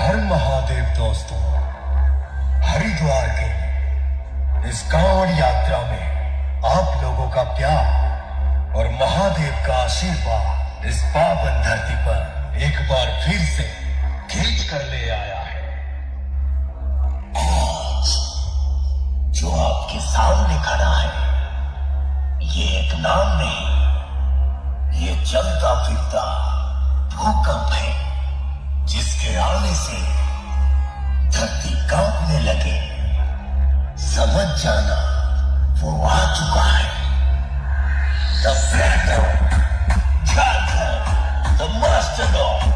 हर महादेव दोस्तों, हरिद्वार के इस कांवड़ यात्रा में आप लोगों का प्यार और महादेव का आशीर्वाद इस पावन धरती पर एक बार फिर से खींच कर ले आया है। आज जो आपके सामने खड़ा है, ये एक नाम नहीं, ये चलता फिरता भूकंप है, जिसके आने से धरती कांपने लगे। समझ जाना वो आ चुका है। The Phantom, Gotham, the Mastodon,